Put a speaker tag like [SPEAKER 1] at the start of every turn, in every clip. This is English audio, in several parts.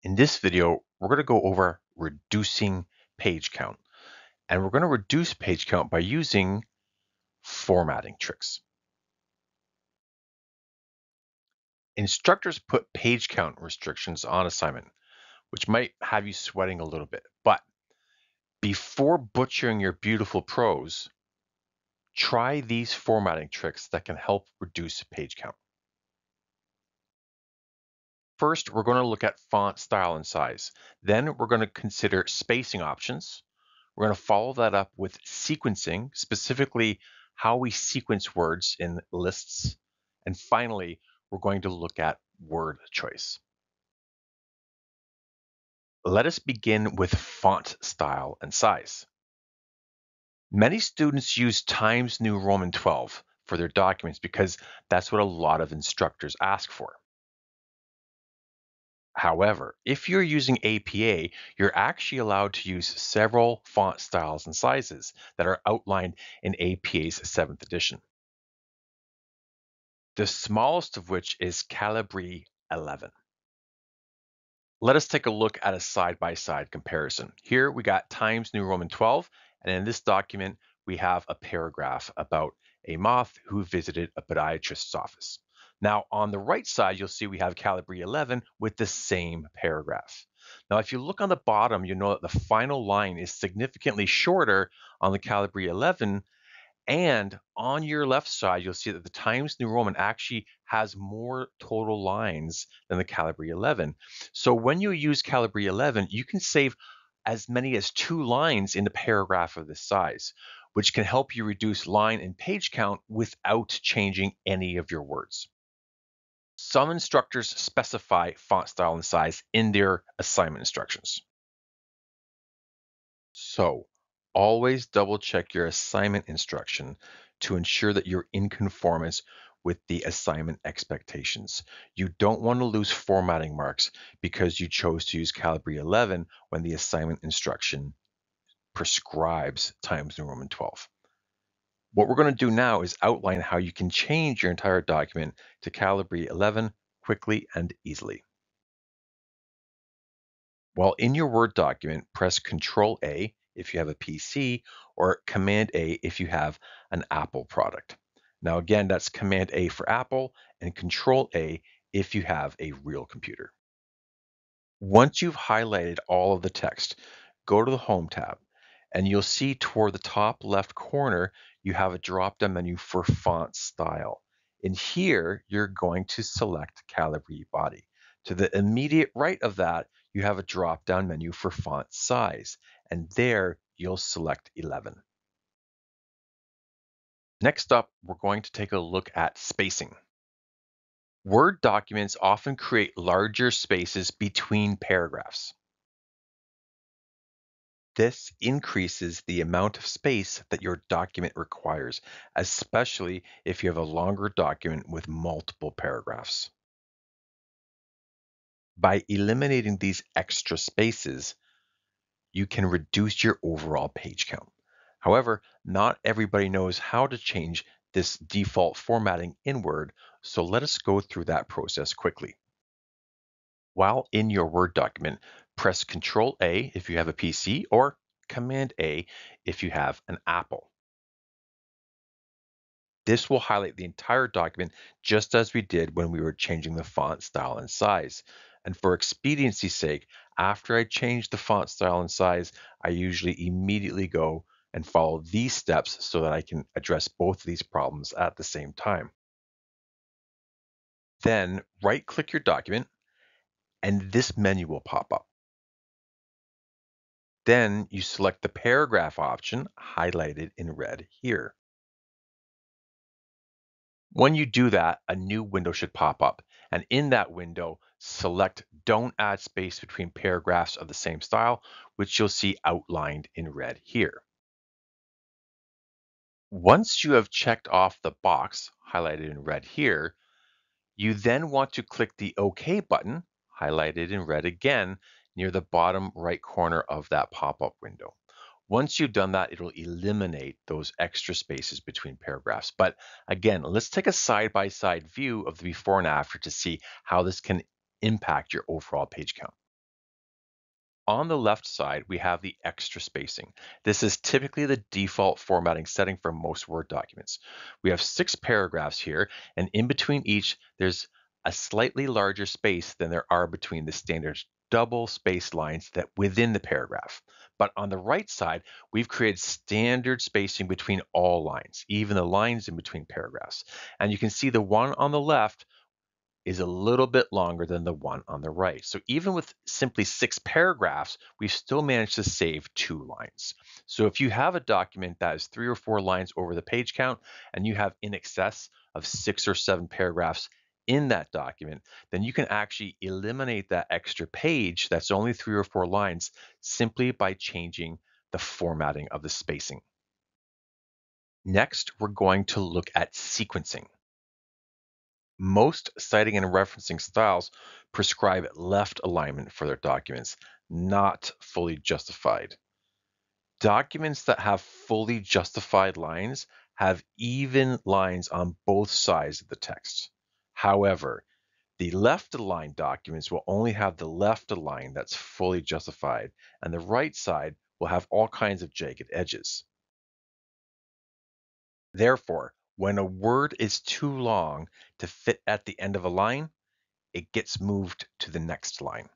[SPEAKER 1] In this video, we're going to go over reducing page count. And we're going to reduce page count by using formatting tricks. Instructors put page count restrictions on assignment, which might have you sweating a little bit. But before butchering your beautiful prose, try these formatting tricks that can help reduce page count. First, we're going to look at font style and size. Then we're going to consider spacing options. We're going to follow that up with sequencing, specifically how we sequence words in lists. And finally, we're going to look at word choice. Let us begin with font style and size. Many students use Times New Roman 12 for their documents because that's what a lot of instructors ask for. However, if you're using APA, you're actually allowed to use several font styles and sizes that are outlined in APA's 7th edition. The smallest of which is Calibri 11. Let us take a look at a side-by-side comparison. Here we got Times New Roman 12, and in this document, we have a paragraph about a moth who visited a podiatrist's office. Now, on the right side, you'll see we have Calibri 11 with the same paragraph. Now, if you look on the bottom, you know that the final line is significantly shorter on the Calibri 11. And on your left side, you'll see that the Times New Roman actually has more total lines than the Calibri 11. So when you use Calibri 11, you can save as many as 2 lines in a paragraph of this size, which can help you reduce line and page count without changing any of your words. Some instructors specify font style and size in their assignment instructions. So always double check your assignment instruction to ensure that you're in conformance with the assignment expectations. You don't want to lose formatting marks because you chose to use Calibri 11 when the assignment instruction prescribes Times New Roman 12. What we're going to do now is outline how you can change your entire document to Calibri 11 quickly and easily. While in your Word document, press Control A if you have a PC or Command A if you have an Apple product. Now again, that's Command A for Apple and Control A if you have a real computer. Once you've highlighted all of the text, go to the Home tab and you'll see toward the top left corner, you have a drop-down menu for font style. In here, you're going to select Calibri Body. To the immediate right of that, you have a drop-down menu for font size, and there you'll select 11. Next up, we're going to take a look at spacing. Word documents often create larger spaces between paragraphs. This increases the amount of space that your document requires, especially if you have a longer document with multiple paragraphs. By eliminating these extra spaces, you can reduce your overall page count. However, not everybody knows how to change this default formatting in Word, so let us go through that process quickly. While in your Word document, press Control A if you have a PC or Command A if you have an Apple. This will highlight the entire document just as we did when we were changing the font style and size. And for expediency's sake, after I change the font style and size, I usually immediately go and follow these steps so that I can address both of these problems at the same time. Then right-click your document and this menu will pop up. Then you select the paragraph option highlighted in red here. When you do that, a new window should pop up. And in that window, select Don't Add Space Between Paragraphs of the Same Style, which you'll see outlined in red here. Once you have checked off the box highlighted in red here, you then want to click the OK button, highlighted in red again, near the bottom right corner of that pop-up window. Once you've done that, it'll eliminate those extra spaces between paragraphs. But again, let's take a side-by-side view of the before and after to see how this can impact your overall page count. On the left side, we have the extra spacing. This is typically the default formatting setting for most Word documents. We have 6 paragraphs here, and in between each, there's a slightly larger space than there are between the standard double spaced lines that within the paragraph. But on the right side, we've created standard spacing between all lines, even the lines in between paragraphs. And you can see the one on the left is a little bit longer than the one on the right. So even with simply 6 paragraphs, we've still managed to save 2 lines. So if you have a document that is 3 or 4 lines over the page count and you have in excess of 6 or 7 paragraphs in that document, then you can actually eliminate that extra page that's only 3 or 4 lines simply by changing the formatting of the spacing. Next, we're going to look at sequencing. Most citing and referencing styles prescribe left alignment for their documents, not fully justified. Documents that have fully justified lines have even lines on both sides of the text. However, the left aligned documents will only have the left align that's fully justified, and the right side will have all kinds of jagged edges. Therefore, when a word is too long to fit at the end of a line, it gets moved to the next line.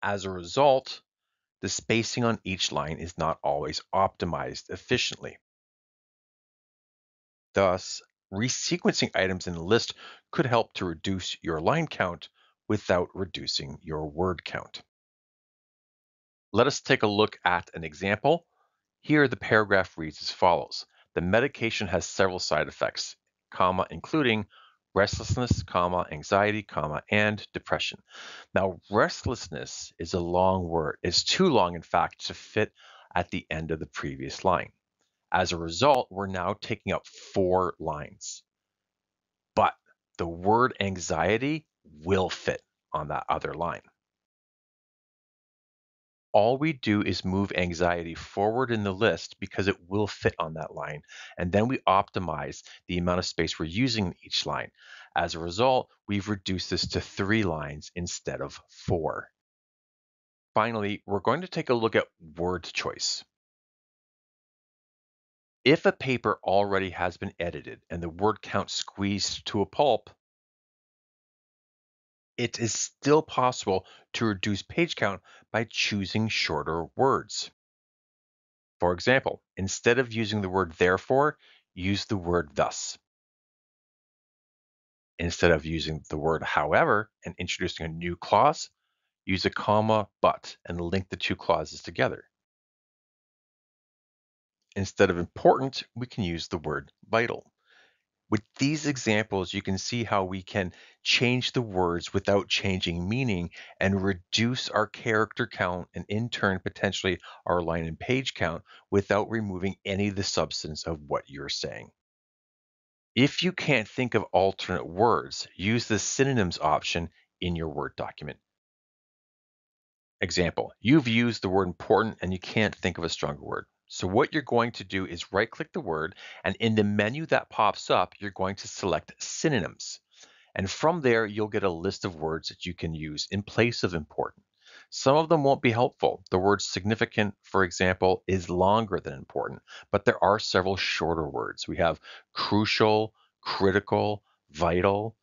[SPEAKER 1] As a result, the spacing on each line is not always optimized efficiently. Thus, resequencing items in the list could help to reduce your line count without reducing your word count. Let us take a look at an example. Here, the paragraph reads as follows. The medication has several side effects, including restlessness, anxiety, and depression. Now, restlessness is a long word. It's too long, in fact, to fit at the end of the previous line. As a result, we're now taking up 4 lines. But the word anxiety will fit on that other line. All we do is move anxiety forward in the list because it will fit on that line. And then we optimize the amount of space we're using in each line. As a result, we've reduced this to 3 lines instead of 4. Finally, we're going to take a look at word choice. If a paper already has been edited and the word count squeezed to a pulp, it is still possible to reduce page count by choosing shorter words. For example, instead of using the word therefore, use the word thus. Instead of using the word however and introducing a new clause, use a comma but and link the 2 clauses together. Instead of important, we can use the word vital. With these examples, you can see how we can change the words without changing meaning and reduce our character count and in turn potentially our line and page count without removing any of the substance of what you're saying. If you can't think of alternate words, use the synonyms option in your Word document. Example, you've used the word important and you can't think of a stronger word. So what you're going to do is right-click the word, and in the menu that pops up, you're going to select synonyms. And from there, you'll get a list of words that you can use in place of important. Some of them won't be helpful. The word significant, for example, is longer than important, but there are several shorter words. We have crucial, critical, vital.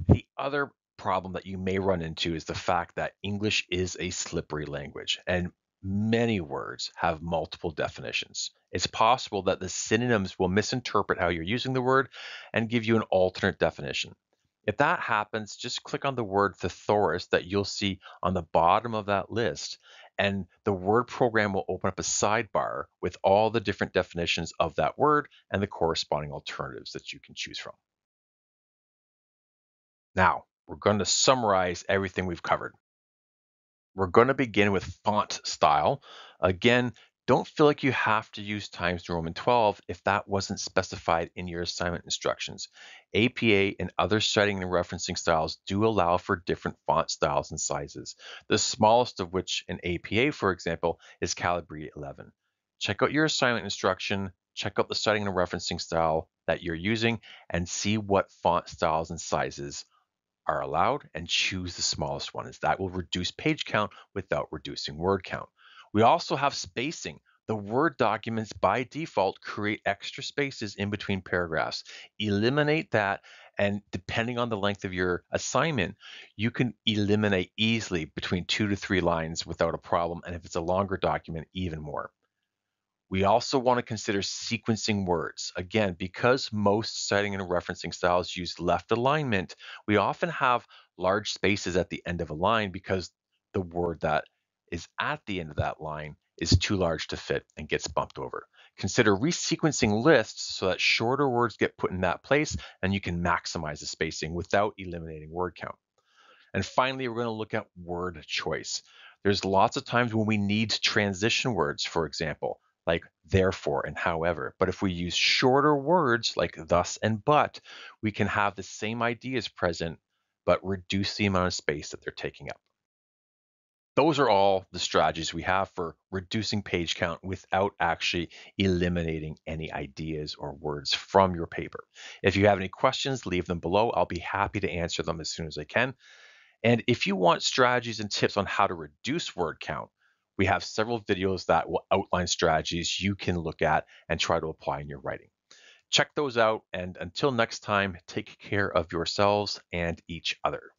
[SPEAKER 1] The other problem that you may run into is the fact that English is a slippery language and many words have multiple definitions. It's possible that the synonyms will misinterpret how you're using the word and give you an alternate definition. If that happens, just click on the word thesaurus that you'll see on the bottom of that list, and the word program will open up a sidebar with all the different definitions of that word and the corresponding alternatives that you can choose from. Now, we're going to summarize everything we've covered. We're going to begin with font style. Again, don't feel like you have to use Times New Roman 12 if that wasn't specified in your assignment instructions. APA and other citing and referencing styles do allow for different font styles and sizes. The smallest of which in APA, for example, is Calibri 11. Check out your assignment instruction, check out the citing and referencing style that you're using, and see what font styles and sizes are allowed and choose the smallest one, as that will reduce page count without reducing word count. We also have spacing. The Word documents by default create extra spaces in between paragraphs. Eliminate that, and depending on the length of your assignment, you can eliminate easily between 2 to 3 lines without a problem, and if it's a longer document, even more. We also want to consider sequencing words. Again, because most citing and referencing styles use left alignment, we often have large spaces at the end of a line because the word that is at the end of that line is too large to fit and gets bumped over. Consider resequencing lists so that shorter words get put in that place and you can maximize the spacing without eliminating word count. And finally, we're going to look at word choice. There's lots of times when we need transition words, for example, like therefore and however. But if we use shorter words like thus and but, we can have the same ideas present, but reduce the amount of space that they're taking up. Those are all the strategies we have for reducing page count without actually eliminating any ideas or words from your paper. If you have any questions, leave them below. I'll be happy to answer them as soon as I can. And if you want strategies and tips on how to reduce word count, we have several videos that will outline strategies you can look at and try to apply in your writing. Check those out, and until next time, take care of yourselves and each other.